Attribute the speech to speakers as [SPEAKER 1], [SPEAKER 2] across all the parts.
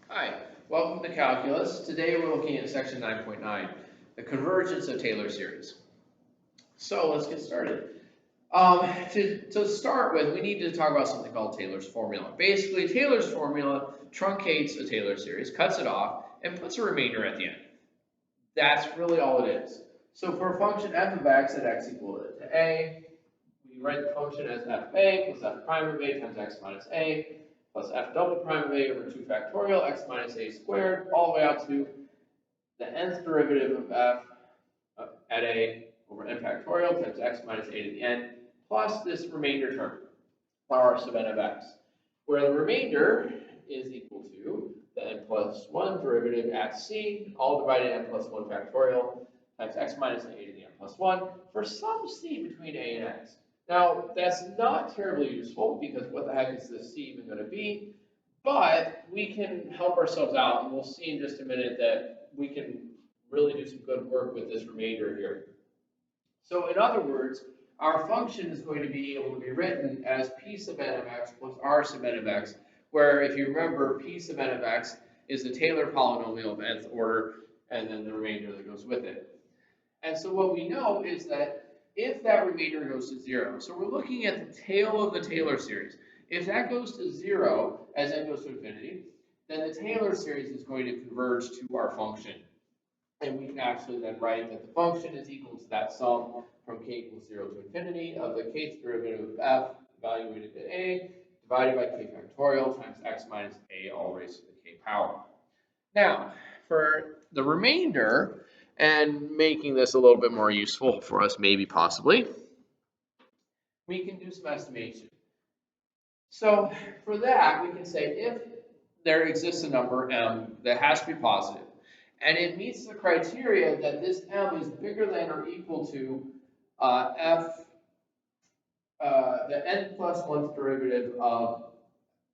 [SPEAKER 1] Hi, welcome to Calculus. Today we're looking at section 9.9, the convergence of Taylor series. So let's get started. To start with, we need to talk about something called Taylor's formula. Basically, Taylor's formula truncates a Taylor series, cuts it off, and puts a remainder at the end. That's really all it is. So for a function f of x at x equal to a, we write the function as f of a plus f prime of a times x minus a plus f double prime of a over 2 factorial x minus a squared all the way out to the nth derivative of f at a over n factorial times x minus a to the n plus this remainder term, r sub n of x, where the remainder is equal to the n plus 1 derivative at c, all divided n plus 1 factorial times x minus a to the n plus 1 for some c between a and x. Now, that's not terribly useful because what the heck is this c even going to be? But we can help ourselves out, and we'll see in just a minute that we can really do some good work with this remainder here. So in other words, our function is going to be able to be written as p sub n of x plus r sub n of x, where if you remember, p sub n of x is the Taylor polynomial of nth order, and then the remainder that goes with it. And so what we know is that if that remainder goes to 0, so we're looking at the tail of the Taylor series. If that goes to 0 as n goes to infinity, then the Taylor series is going to converge to our function. And we can actually then write that the function is equal to that sum from k equals 0 to infinity of the kth derivative of f evaluated at a divided by k factorial times x minus a all raised to the k power. Now, for the remainder, and making this a little bit more useful for us, maybe possibly, we can do some estimation. So for that, we can say if there exists a number m that has to be positive, and it meets the criteria that this m is bigger than or equal to the n plus 1th derivative of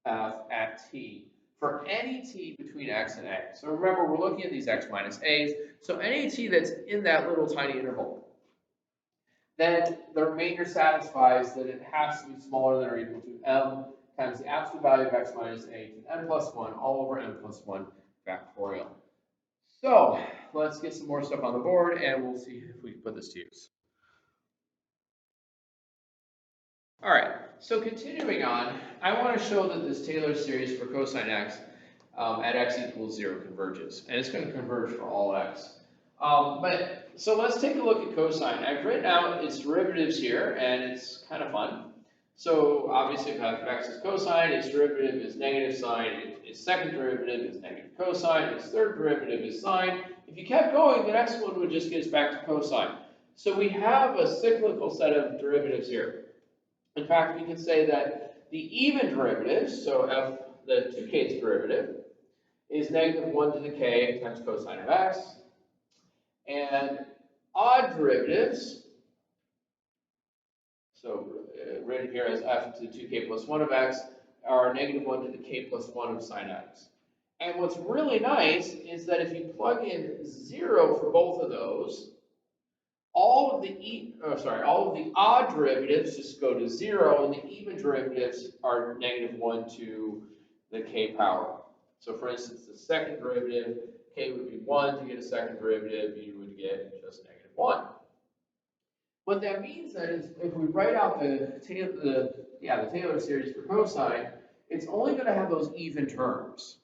[SPEAKER 1] f at t for any t between x and a. So remember, we're looking at these x minus a's. So any t that's in that little tiny interval, then the remainder satisfies that it has to be smaller than or equal to m times the absolute value of x minus a to n plus 1 all over n plus 1 factorial. So let's get some more stuff on the board, and we'll see if we can put this to use. All right, so continuing on, I want to show that this Taylor series for cosine x at x equals 0 converges, and it's going to converge for all x. So let's take a look at cosine. I've written out its derivatives here, and it's kind of fun. So obviously, if f of x is cosine, its derivative is negative sine, its second derivative is negative cosine, its third derivative is sine. If you kept going, the next one would just get us back to cosine. So we have a cyclical set of derivatives here. In fact, we can say that the even derivatives, so f, the 2kth derivative, is negative 1 to the k times cosine of x. And odd derivatives, so written here as f to the 2k plus 1 of x, are negative 1 to the k plus 1 of sine x. And what's really nice is that if you plug in 0 for both of those, all of the odd derivatives just go to 0, and the even derivatives are negative 1 to the k power. So for instance, the second derivative, k would be 1. To get a second derivative, you would get just negative 1. What that means then is if we write out the Taylor series for cosine, it's only going to have those even terms.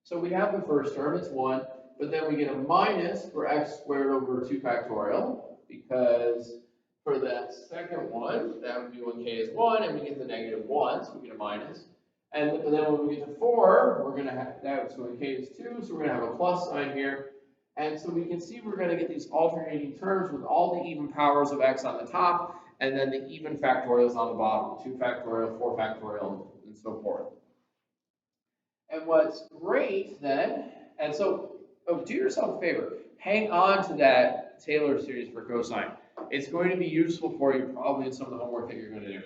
[SPEAKER 1] So we have the first term, it's 1. But then we get a minus for x squared over 2 factorial, because for that second one, that would be when k is 1, and we get the negative 1, so we get a minus. And then when we get to 4, we're going to have that, so when k is 2, so we're going to have a plus sign here. And so we can see we're going to get these alternating terms with all the even powers of x on the top, and then the even factorials on the bottom, 2 factorial, 4 factorial, and so forth. And what's great then, and so do yourself a favor, hang on to that Taylor series for cosine. It's going to be useful for you probably in some of the homework that you're going to do.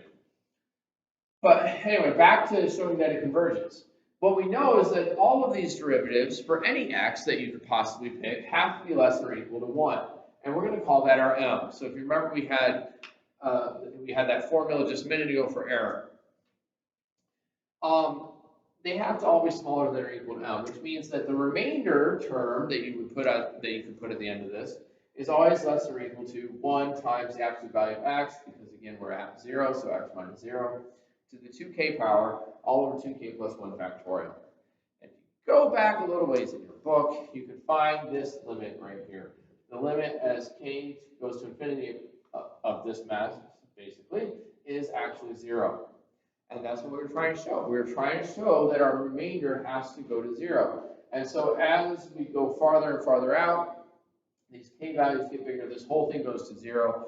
[SPEAKER 1] But anyway, back to showing that it converges. What we know is that all of these derivatives for any x that you could possibly pick have to be less than or equal to 1. And we're going to call that our m. So if you remember, we had that formula just a minute ago for error. they have to all be smaller than or equal to m, which means that the remainder term that you would put at the end of this is always less than or equal to 1 times the absolute value of x, because again we're at 0, so x minus 0, to the 2k power, all over 2k plus 1 factorial. And if you go back a little ways in your book, you can find this limit right here. The limit as k goes to infinity of this mass, basically, is actually 0. And that's what we were trying to show. We were trying to show that our remainder has to go to 0. And so as we go farther and farther out, these k values get bigger. This whole thing goes to 0,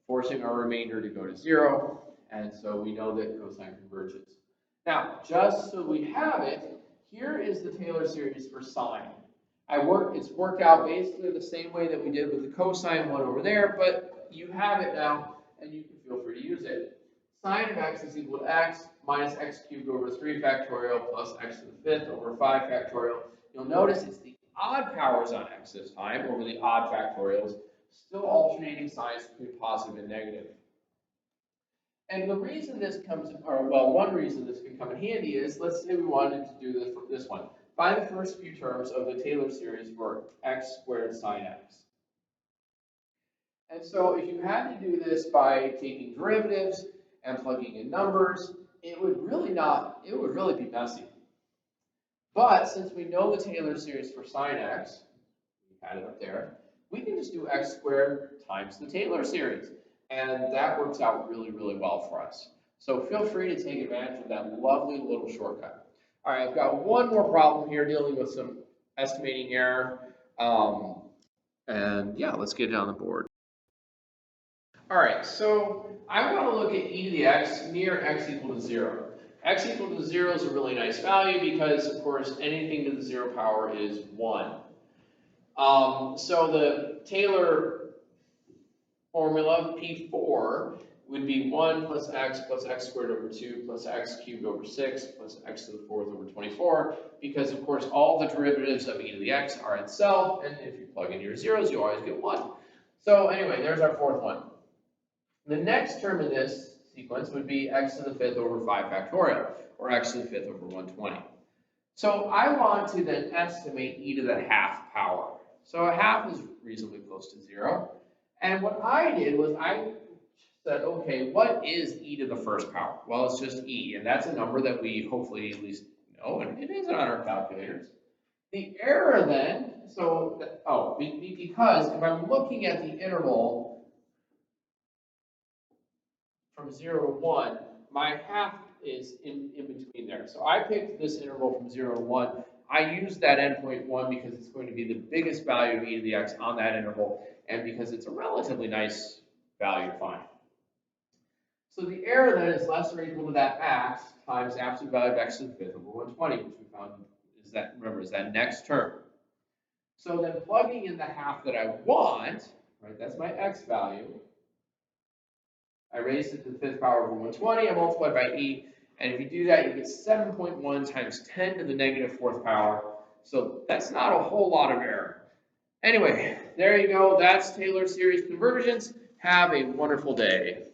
[SPEAKER 1] forcing our remainder to go to 0. And so we know that cosine converges. Now, just so we have it, here is the Taylor series for sine. It's worked out basically the same way that we did with the cosine one over there, but you have it now, and you can feel free to use it. Sine of x is equal to x minus x cubed over 3 factorial plus x to the 5th over 5 factorial. You'll notice it's the odd powers on x this time over the odd factorials, still alternating signs between positive and negative. And the reason this comes, or well, one reason this can come in handy is, let's say we wanted to do this one. Find the first few terms of the Taylor series for x squared sine x. And so if you had to do this by taking derivatives and plugging in numbers, it would really be messy. But since we know the Taylor series for sine x, we had it up there, we can just do x squared times the Taylor series. And that works out really, really well for us. So feel free to take advantage of that lovely little shortcut. All right, I've got one more problem here dealing with some estimating error. And yeah, let's get it on the board. All right, so I want to look at e to the x near x equal to 0. X equal to 0 is a really nice value because, of course, anything to the 0 power is 1. So the Taylor formula, P4, would be 1 plus x squared over 2 plus x cubed over 6 plus x to the 4th over 24, because, of course, all the derivatives of e to the x are itself, and if you plug in your zeros, you always get 1. So anyway, there's our fourth one. The next term in this sequence would be x to the 5th over 5 factorial, or x to the 5th over 120. So I want to then estimate e to the half power. So a half is reasonably close to 0. And what I did was I said, okay, what is e to the first power? Well, it's just e, and that's a number that we hopefully at least know, and it is on our calculators. The error then, because if I'm looking at the interval from 0 to 1, my half is in between there. So I picked this interval from 0 to 1. I used that endpoint 1 because it's going to be the biggest value of e to the x on that interval, and because it's a relatively nice value to find. So the error then is less or equal to that max times the absolute value of x to the 5th over 120, which we found is that, remember, is that next term. So then plugging in the half that I want, right, that's my x value. I raised it to the 5th power over 120, I multiplied by e, and if you do that, you get 7.1 times 10 to the negative 4th power. So that's not a whole lot of error. Anyway, there you go. That's Taylor series convergence. Have a wonderful day.